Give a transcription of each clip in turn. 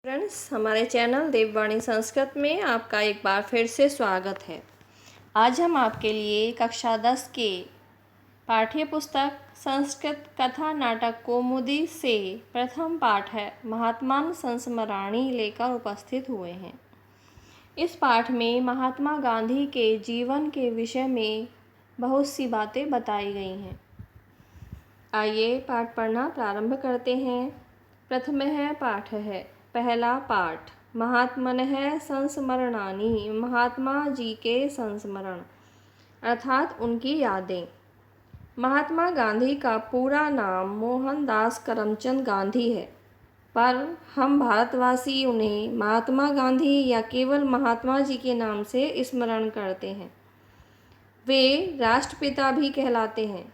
Friends, हमारे channel देववाणी संस्कृत में आपका एक बार फिर से स्वागत है। आज हम आपके लिए कक्षा 10 के पाठ्य पुस्तक संस्कृत कथा नाटक कौमुदी से प्रथम पाठ है महात्मान संस्मराणी लेकर उपस्थित हुए हैं। इस पाठ में महात्मा गांधी के जीवन के विषय में बहुत सी बातें बताई गई हैं। आइए पाठ पढ़ना प्रारंभ करते हैं। प्रथम पाठ है। पहला पाठ महात्मनः संस्मरणानि, महात्मा जी के संस्मरण अर्थात उनकी यादें। महात्मा गांधी का पूरा नाम मोहनदास करमचंद गांधी है, पर हम भारतवासी उन्हें महात्मा गांधी या केवल महात्मा जी के नाम से स्मरण करते हैं। वे राष्ट्रपिता भी कहलाते हैं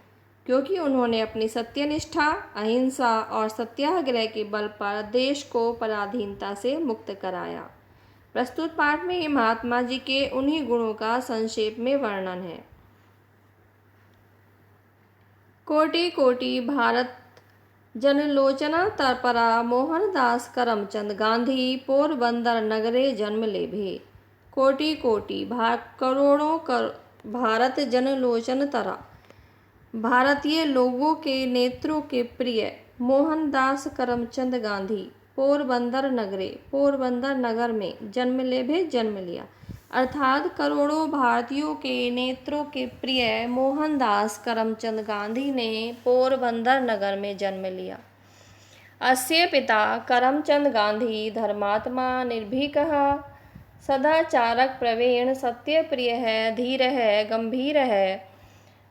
क्योंकि उन्होंने अपनी सत्यनिष्ठा, अहिंसा और सत्याग्रह के बल पर देश को पराधीनता से मुक्त कराया। प्रस्तुत पाठ में महात्मा जी के उन्हीं गुणों का संक्षेप में वर्णन है। कोटि कोटि भारत जनलोचना तरपरा मोहनदास करमचंद गांधी पोरबंदर नगरे जन्म लेभे। कोटि कोटि करोड़ों भारत जनलोचन तरा, भारतीय लोगों के नेत्रों के प्रिय मोहनदास करमचंद गांधी पोरबंदर नगर में जन्म लिया, अर्थात करोड़ों भारतीयों के नेत्रों के प्रिय मोहनदास करमचंद गांधी ने पोरबंदर नगर में जन्म लिया। अस्य पिता करमचंद गांधी धर्मात्मा निर्भीकः सदाचारक प्रवीण सत्यप्रियः धीरः गंभीरः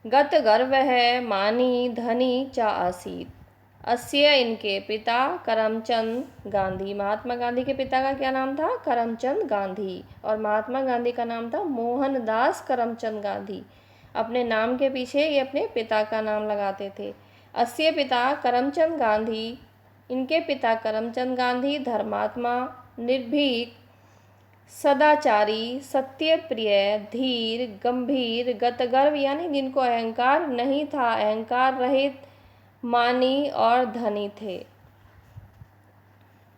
गतगर्वः मानी धनी च आसीत्। अस्य इनके पिता करमचंद गांधी, महात्मा गांधी के पिता का क्या नाम था? करमचंद गांधी। और महात्मा गांधी का नाम था मोहनदास करमचंद गांधी। अपने नाम के पीछे ये अपने पिता का नाम लगाते थे। अस्य पिता करमचंद गांधी, इनके पिता करमचंद गांधी धर्मात्मा, निर्भीक, सदाचारी, सत्यप्रिय, धीर, गंभीर, गतगर्व यानी जिनको अहंकार नहीं था, अहंकार रहित, मानी और धनी थे।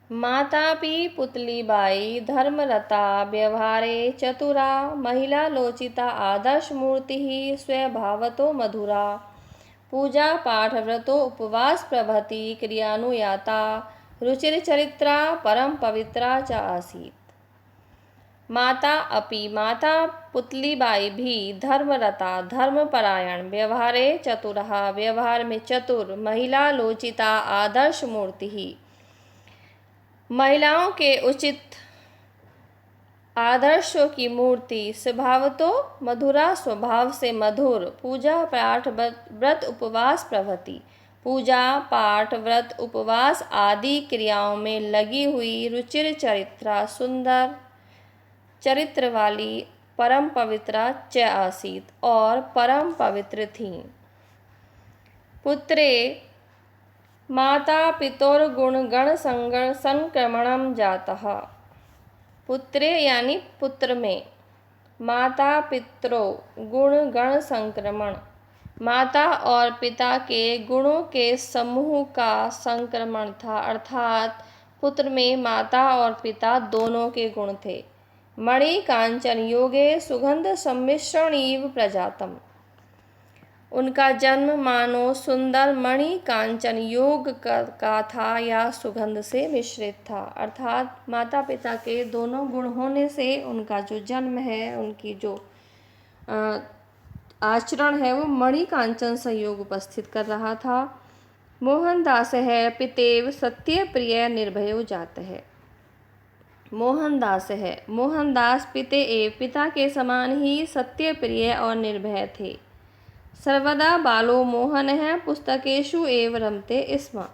मातापि पुतलीबाई धर्मरता व्यवहारे चतुरा, महिला लोचिता आदर्श मूर्ति स्वभावतो मधुरा, पूजा पाठ व्रतो उपवास प्रभृति क्रियानुयाता, रुचिरचरित्रा परम पवित्रा च आसीत्। माता पुतलीबाई भी धर्मरता धर्मपरायण, व्यवहारे चतुरः व्यवहार में चतुर, महिला लोचिता आदर्श मूर्ति महिलाओं के उचित आदर्शों की मूर्ति, स्वभावतो मधुरा स्वभाव से मधुर, पूजा पाठ व्रत उपवास प्रभृति पूजा पाठ व्रत उपवास आदि क्रियाओं में लगी हुई, रुचिर चरित्रा सुंदर चरित्र वाली, परम पवित्रा च आसीत और परम पवित्र थीं। पुत्रे माता पितोर गुण गण संक्रमणम जातः। पुत्रे यानी पुत्र में, माता पितरो गुण गण संक्रमण, माता और पिता के गुणों के समूह का संक्रमण था, अर्थात पुत्र में माता और पिता दोनों के गुण थे। मणि कांचन योगे सुगंध सम्मिश्रणीव प्रजातम, उनका जन्म मानो सुंदर मणि कांचन योग का था या सुगंध से मिश्रित था, अर्थात माता पिता के दोनों गुण होने से उनका जो जन्म है, उनकी जो आचरण है वो मणि कांचन संयोग उपस्थित कर रहा था। मोहनदास है पितेव सत्य प्रिय निर्भयो जात है। मोहनदास है, मोहनदास पिते एव पिता के समान ही सत्य प्रिय और निर्भय थे। सर्वदा बालो मोहन है पुस्तकेषु एव रमते स्म,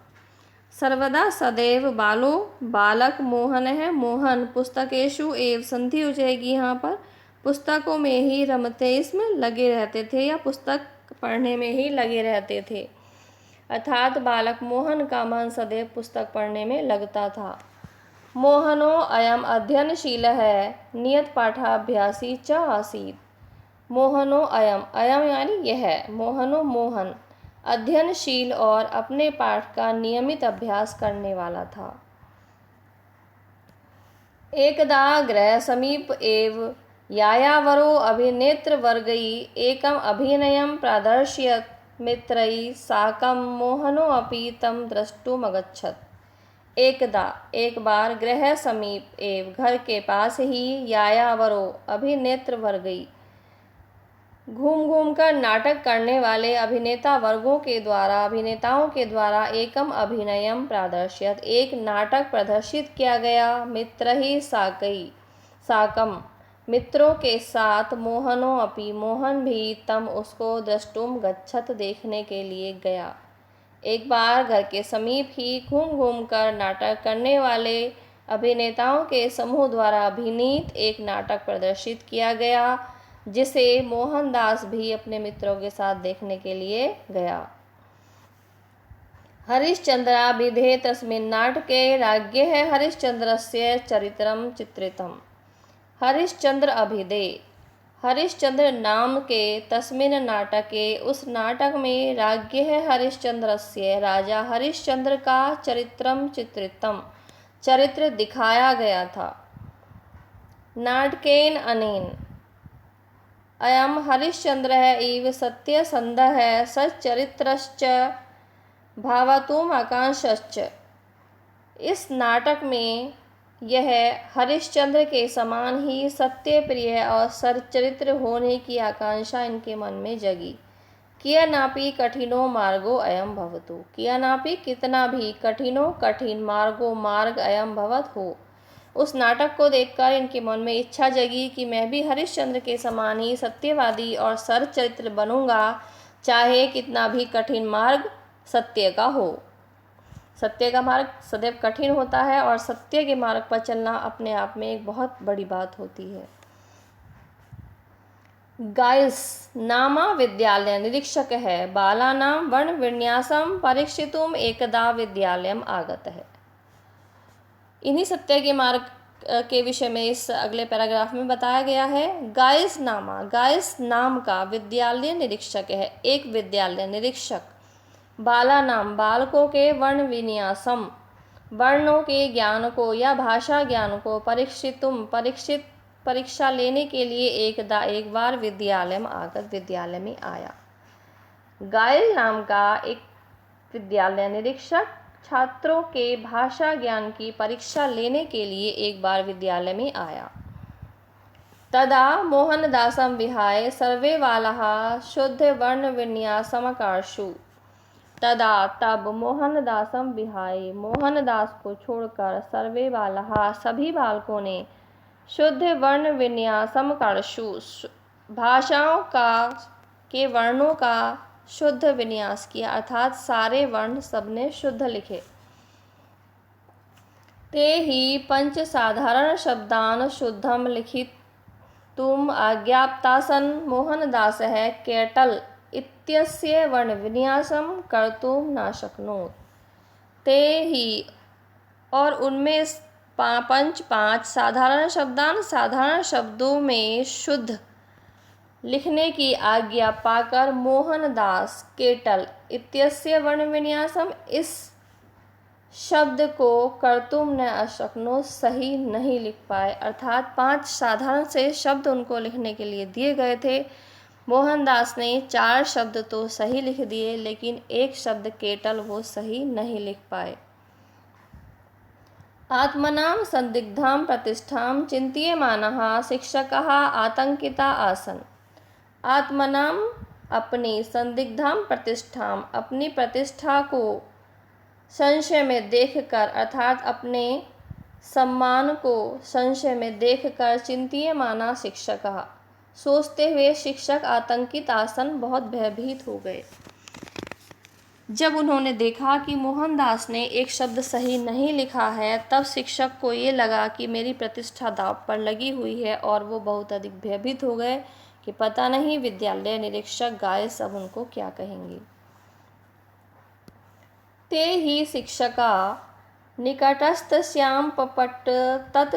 सर्वदा सदैव बालो बालक मोहन है, मोहन पुस्तकेषु एव संधि हो जाएगी यहाँ पर, पुस्तकों में ही रमते स्म लगे रहते थे या पुस्तक पढ़ने में ही लगे रहते थे, अर्थात बालक मोहन का मन सदैव पुस्तक पढ़ने में लगता था। मोहनो अयम अध्ययनशील है नियत पाठाभ्यासी च आसीत्। मोहनो अयम, अयम यानी यह, मोहनो मोहन अध्ययनशील और अपने पाठ का नियमित अभ्यास करने वाला था। एकदा गृहसमीप एव यायावरो अभिनेत्रवर्गै एकम् अभिनयं प्रादर्शयत्। मित्रैः साकं मोहनोऽपि तं द्रष्टुमगच्छत्। एकदा एक बार गृह समीप एव घर के पास ही यायावरो अभिनेत्रवर्गै घूम घूम कर नाटक करने वाले अभिनेताओं के द्वारा एकम अभिनयम प्रादर्शित एक नाटक प्रदर्शित किया गया। मित्रहि साकम मित्रों के साथ मोहनो अपि मोहन भी तम उसको द्रष्टुम गच्छत देखने के लिए गया। एक बार घर के समीप ही घूम घूम कर नाटक करने वाले अभिनेताओं के समूह द्वारा अभिनीत एक नाटक प्रदर्शित किया गया, जिसे मोहनदास भी अपने मित्रों के साथ देखने के लिए गया। हरिश्चंद्राभिधे तस्मिन् नाटके राज्ञः हरिश्चंद्रस्य चरित्रं चित्रितम्। हरिश्चंद्र अभिधे हरिश्चंद्र नाम के तस्मिन् नाटके उस नाटक में राज्ञः हरिश्चंद्रस्य राजा हरिश्चंद्र का चरित्रम चित्रितम चरित्र दिखाया गया था। नाटकेन अनेन अयम हरिश्चंद्रः इव सत्यसन्धः सच्चरित्रश्च भावतुम् आकांक्षश्च। इस नाटक में यह हरिश्चंद्र के समान ही सत्यप्रिय और सच्चरित्र होने की आकांक्षा इनके मन में जगी। कियनापि कठिनो मार्गो अयम भवतु। कियनापि कितना भी कठिनो कठिन मार्गो मार्ग अयम भवत हो। उस नाटक को देखकर इनके मन में इच्छा जगी कि मैं भी हरिश्चंद्र के समान ही सत्यवादी और सरचरित्र बनूंगा, चाहे कितना भी कठिन मार्ग सत्य का हो। सत्य का मार्ग सदैव कठिन होता है और सत्य के मार्ग पर चलना अपने आप में एक बहुत बड़ी बात होती है। गाइस नामा विद्यालय निरीक्षक है। बालानां वर्ण विन्यासम परीक्षितुम एकदा विद्यालयम आगत है। इन्हीं सत्य के मार्ग के विषय में इस अगले पैराग्राफ में बताया गया है। गाइस नाम का विद्यालय निरीक्षक है, एक विद्यालय निरीक्षक। बाला नाम बालकों के वर्ण विन्यासम वर्णों के ज्ञान को या भाषा ज्ञान को परीक्षा लेने के लिए एक बार विद्यालय में आकर विद्यालय में आया। गाइल नाम का एक विद्यालय निरीक्षक छात्रों के भाषा ज्ञान की परीक्षा लेने के लिए एक बार विद्यालय में आया। तदा मोहनदासम विहाय सर्वे वालाः शुद्ध वर्ण विन्यासमकार्षु। तदा तब मोहनदासम विहाय मोहनदास को छोड़कर सर्वे वालाः सभी बालकों ने शुद्ध वर्ण विन्यासमकार्षु भाषाओं के वर्णों का शुद्ध विन्यास किया, अर्थात सारे वर्ण सबने शुद्ध लिखे। ते ही पंच साधारण शब्दान शुद्धम लिखितुम आज्ञाप्तासन मोहनदासः केटल इत्यस्य वर्ण विन्यासम कर्तुम न शक्नोत्। ते ही और उनमें पांच साधारण शब्दों में शुद्ध लिखने की आज्ञा पाकर मोहनदास केटल इत्यस्य वर्ण विन्यासम इस शब्द को कर्तुम न अशक्नो सही नहीं लिख पाए, अर्थात 5 साधारण से शब्द उनको लिखने के लिए दिए गए थे। मोहनदास ने 4 शब्द तो सही लिख दिए, लेकिन एक शब्द केटल वो सही नहीं लिख पाए। आत्मनां संदिग्धां प्रतिष्ठां चिंत्यमानः शिक्षकाः आतंकिता आसन्। आत्मनां अपनी संदिग्धां प्रतिष्ठां अपनी प्रतिष्ठा को संशय में देखकर, अर्थात अपने सम्मान को संशय में देखकर चिंत्यमाना शिक्षकाः सोचते हुए शिक्षक आतंकित आसन बहुत भयभीत हो गए। जब उन्होंने देखा कि मोहनदास ने एक शब्द सही नहीं लिखा है, तब शिक्षक को ये लगा कि मेरी प्रतिष्ठा दांव पर लगी हुई है और वो बहुत अधिक भयभीत हो गए कि पता नहीं विद्यालय निरीक्षक गाइस अब उनको क्या कहेंगे। ते ही शिक्षका निकटस्थस्यां पपट तत्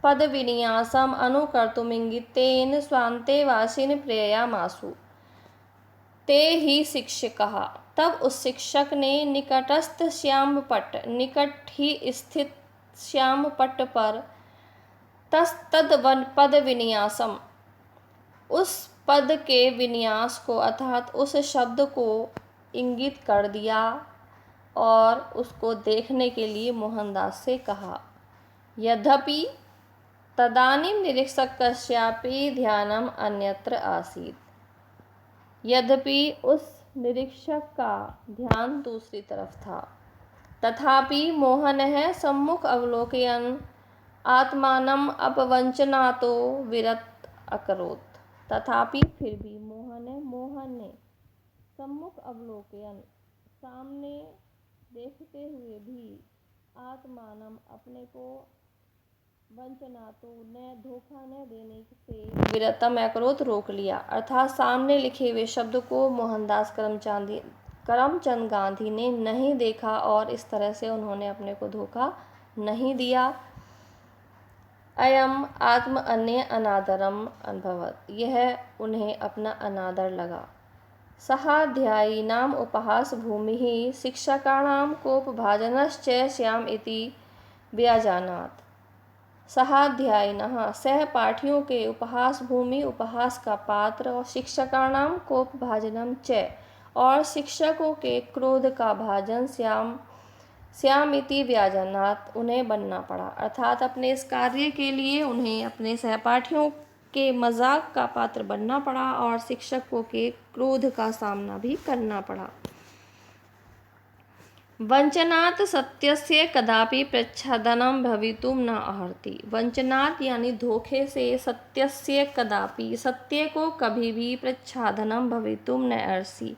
पदविन्यासम अनुकर्तुमिंगितेन स्वान्तेवासिन प्रेरयामासु। ते ही शिक्षकः तब उस शिक्षक ने निकटस्थ श्याम पट निकट ही स्थित श्याम पट्ट पर तस्तद पद विन्यासम, उस पद के विन्यास को अर्थात उस शब्द को इंगित कर दिया और उसको देखने के लिए मोहनदास से कहा। यद्यपि तदानीं निरीक्षकस्यापि ध्यानम अन्यत्र आसीत्, यद्यपि उस निरीक्षक का ध्यान दूसरी तरफ था। तथापि मोहनः सम्मुख अवलोकयन् आत्मानम् अपवंचनातो विरत अकरोत्, तथापि फिर भी मोहन ने सम्मुख अवलोकयन, सामने देखते हुए भी, आत्मानम अपने को, वंचनातो न धोखा न देने से, विरतम अकरोत रोक लिया, अर्थात सामने लिखे हुए शब्द को मोहनदास करमचंद गांधी ने नहीं देखा और इस तरह से उन्होंने अपने को धोखा नहीं दिया। अयम आत्म अन्य अनादरम अनुभवत, यह उन्हें अपना अनादर लगा। सहाध्यायीनाम उपहास भूमि शिक्षकाणाम कोपभाजनश्च श्याम इति व्याजानात्। सहाध्यायिनः सहपाठियों के उपहास भूमि, उपहास का पात्र, और शिक्षकाणाम कोपभाजनम च, और शिक्षकों के क्रोध का भाजन, श्यामिति व्याजनात्, उन्हें बनना पड़ा, अर्थात अपने इस कार्य के लिए उन्हें अपने सहपाठियों के मजाक का पात्र बनना पड़ा और शिक्षकों के क्रोध का सामना भी करना पड़ा। वंचनात् सत्यस्य कदापि प्रच्छादनं भवितुम न अर्हति। वंचनात् यानी धोखे से, सत्यस्य कदापि, सत्य को कभी भी, प्रच्छादनं भवितुम न अर्हसि,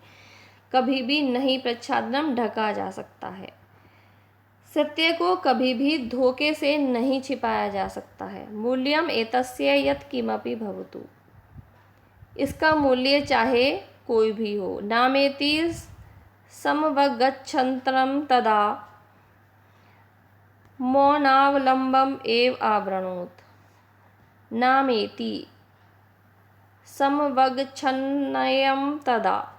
कभी भी नहीं, प्रच्छादनम ढका जा सकता है, सत्य को कभी भी धोखे से नहीं छिपाया जा सकता है। मूल्यम एतस्य यत् किमपि भवतु, इसका मूल्य चाहे कोई भी हो। नामेति समवगच्छन्तरं तदा मौनावलम्बम एव आवृणोत्। नामेति समवगच्छन्नयं तदा,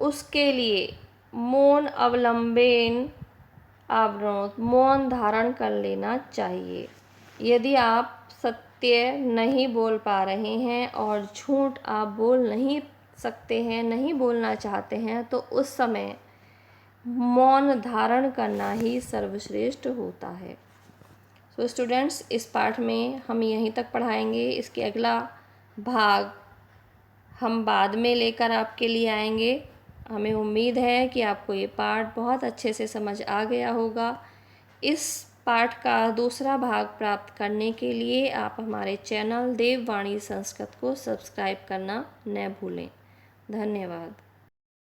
उसके लिए, मौन अवलंबेन आवृणोत्, मौन धारण कर लेना चाहिए। यदि आप सत्य नहीं बोल पा रहे हैं और झूठ आप बोल नहीं सकते हैं, नहीं बोलना चाहते हैं, तो उस समय मौन धारण करना ही सर्वश्रेष्ठ होता है। सो स्टूडेंट्स, इस पाठ में हम यहीं तक पढ़ाएंगे। इसके अगला भाग हम बाद में लेकर आपके लिए आएंगे। हमें उम्मीद है कि आपको ये पाठ बहुत अच्छे से समझ आ गया होगा। इस पाठ का दूसरा भाग प्राप्त करने के लिए आप हमारे चैनल देववाणी संस्कृत को सब्सक्राइब करना न भूलें। धन्यवाद।